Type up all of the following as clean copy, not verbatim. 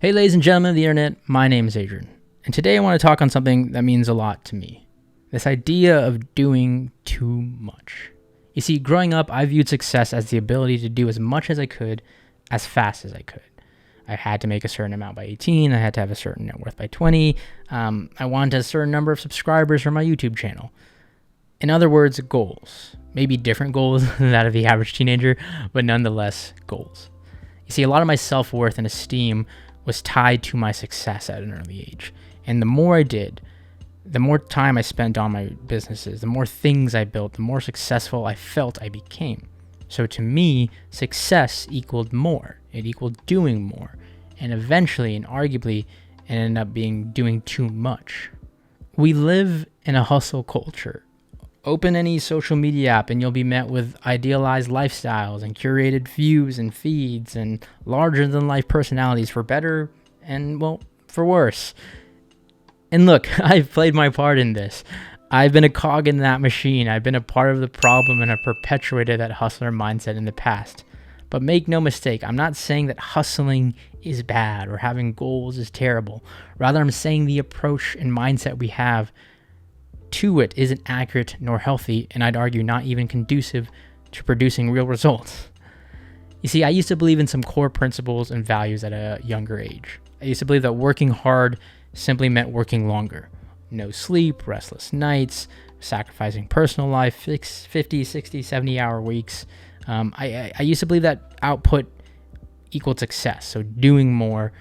Hey ladies and gentlemen of the internet, my name is Adrian, and today I want to talk on something that means a lot to me. This idea of doing too much. You see, growing up, I viewed success as the ability to do as much as I could, as fast as I could. I had to make a certain amount by 18, I had to have a certain net worth by 20, I wanted a certain number of subscribers for my YouTube channel. In other words, goals. Maybe different goals than that of the average teenager, but nonetheless, goals. You see, a lot of my self-worth and esteem was tied to my success at an early age. And the more I did, the more time I spent on my businesses, the more things I built, the more successful I felt I became. So to me, success equaled more. It equaled doing more. And eventually, and arguably, it ended up being doing too much. We live in a hustle culture. Open any social media app and you'll be met with idealized lifestyles and curated views and feeds and larger than life personalities for better and, well, for worse. And look, I've played my part in this. I've been a cog in that machine. I've been a part of the problem and I've perpetuated that hustler mindset in the past. But make no mistake, I'm not saying that hustling is bad or having goals is terrible. Rather, I'm saying the approach and mindset we have to it isn't accurate nor healthy, and I'd argue not even conducive to producing real results. You see, I used to believe in some core principles and values at a younger age. I used to believe that working hard simply meant working longer. No sleep, restless nights, sacrificing personal life, 50, 60, 70-hour weeks. I used to believe that output equaled success. So doing more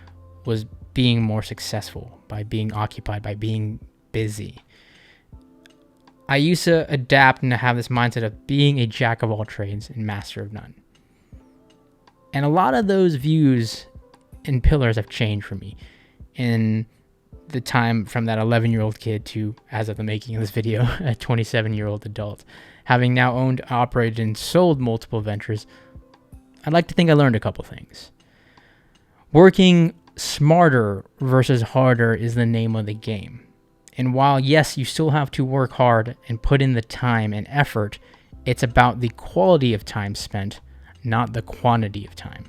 was being more successful by being occupied, by being busy. I used to adapt and to have this mindset of being a jack of all trades and master of none. And a lot of those views and pillars have changed for me in the time from that 11-year-old kid to, as of the making of this video, a 27-year-old adult. Having now owned, operated, and sold multiple ventures, I'd like to think I learned a couple things. Working smarter versus harder is the name of the game. And while, yes, you still have to work hard and put in the time and effort, it's about the quality of time spent, not the quantity of time.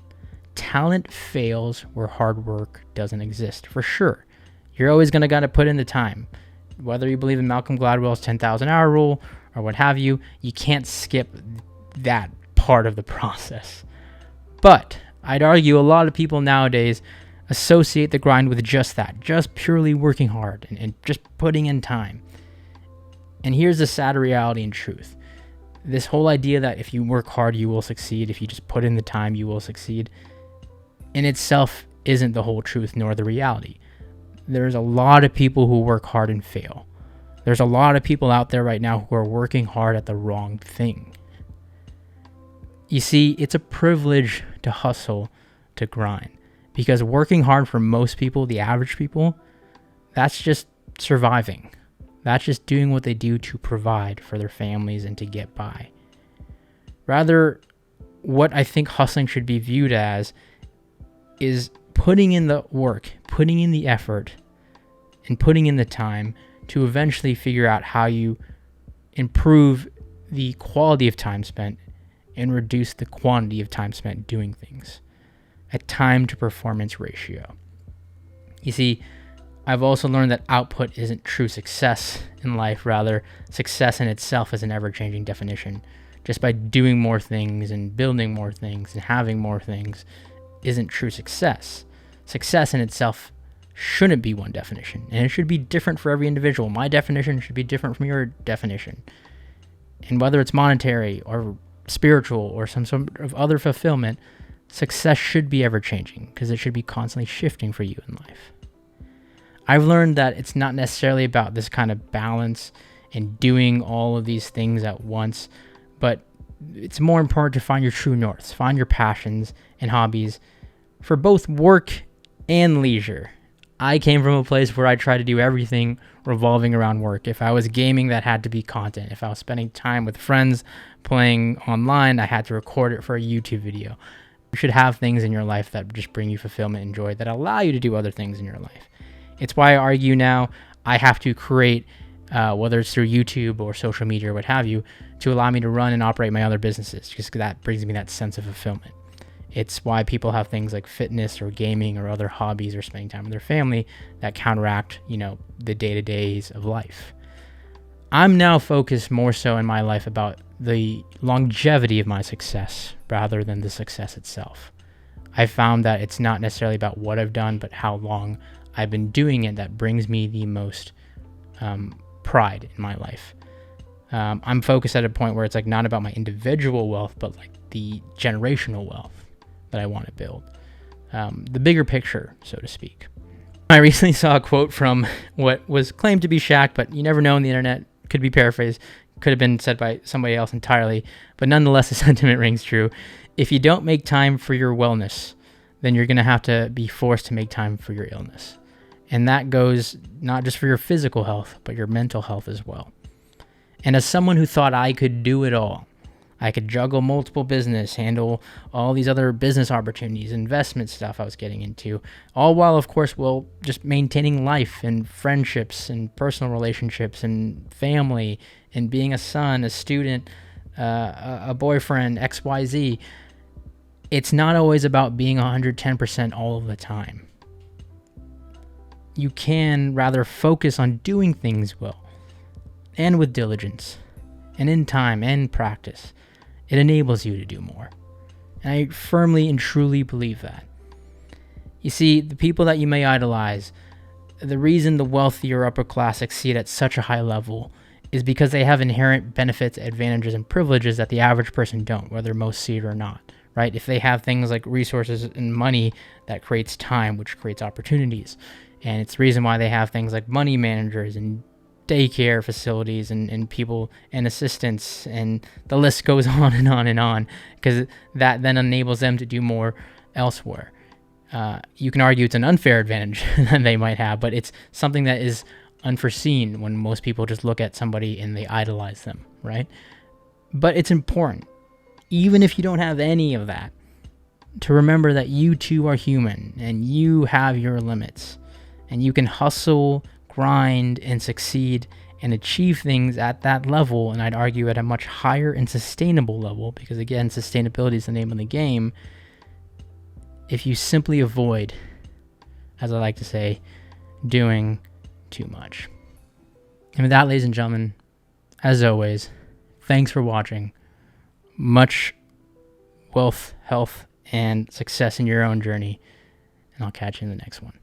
Talent fails where hard work doesn't exist, for sure. You're always going to got to put in the time. Whether you believe in Malcolm Gladwell's 10,000-hour rule or what have you, you can't skip that part of the process. But I'd argue a lot of people nowadays associate the grind with just that, just purely working hard and just putting in time. And here's the sad reality and truth. This whole idea that if you work hard, you will succeed. If you just put in the time, you will succeed. In itself isn't the whole truth nor the reality. There's a lot of people who work hard and fail. There's a lot of people out there right now who are working hard at the wrong thing. You see, it's a privilege to hustle, to grind. Because working hard for most people, the average people, that's just surviving. That's just doing what they do to provide for their families and to get by. Rather, what I think hustling should be viewed as is putting in the work, putting in the effort, and putting in the time to eventually figure out how you improve the quality of time spent and reduce the quantity of time spent doing things. A time to performance ratio. You see, I've also learned that output isn't true success in life. Rather, success in itself is an ever-changing definition. Just by doing more things and building more things and having more things isn't true success. Success in itself shouldn't be one definition, and it should be different for every individual. My definition should be different from your definition. And whether it's monetary or spiritual or some sort of other fulfillment, success should be ever-changing because it should be constantly shifting for you in life. I've learned that it's not necessarily about this kind of balance and doing all of these things at once, but it's more important to find your true norths, find your passions and hobbies for both work and leisure. I came from a place where I tried to do everything revolving around work. If I was gaming, that had to be content. If I was spending time with friends playing online, I had to record it for a YouTube video. You should have things in your life that just bring you fulfillment and joy that allow you to do other things in your life. It's why I argue now I have to create, whether it's through YouTube or social media or what have you, to allow me to run and operate my other businesses, just 'cause that brings me that sense of fulfillment. It's why people have things like fitness or gaming or other hobbies or spending time with their family that counteract, the day-to-days of life. I'm now focused more so in my life about the longevity of my success rather than the success itself. I found that it's not necessarily about what I've done, but how long I've been doing it that brings me the most pride in my life. I'm focused at a point where it's like not about my individual wealth, but like the generational wealth that I want to build. The bigger picture, so to speak. I recently saw a quote from what was claimed to be Shaq, but you never know on the internet. Could be paraphrased. Could have been said by somebody else entirely. But nonetheless, the sentiment rings true. If you don't make time for your wellness, then you're going to have to be forced to make time for your illness. And that goes not just for your physical health, but your mental health as well. And as someone who thought I could do it all, I could juggle multiple business, handle all these other business opportunities, investment stuff I was getting into, all while, of course, just maintaining life and friendships and personal relationships and family and being a son, a student, a boyfriend, XYZ. It's not always about being 110% all of the time. You can rather focus on doing things well and with diligence and in time and practice. It enables you to do more. And I firmly and truly believe that. You see, the people that you may idolize, the reason the wealthy or upper class succeed at such a high level is because they have inherent benefits, advantages, and privileges that the average person don't, whether most see it or not, right? If they have things like resources and money, that creates time, which creates opportunities. And it's the reason why they have things like money managers and daycare facilities and people and assistants, and the list goes on and on and on, because that then enables them to do more elsewhere. You can argue it's an unfair advantage that they might have, but it's something that is unforeseen when most people just look at somebody and they idolize them, right? But it's important, even if you don't have any of that, to remember that you too are human and you have your limits, and you can hustle, grind, and succeed and achieve things at that level, and I'd argue at a much higher and sustainable level, because again, sustainability is the name of the game, if you simply avoid, as I like to say, doing too much. And with that, ladies and gentlemen, as always, thanks for watching. Much wealth, health, and success in your own journey, and I'll catch you in the next one.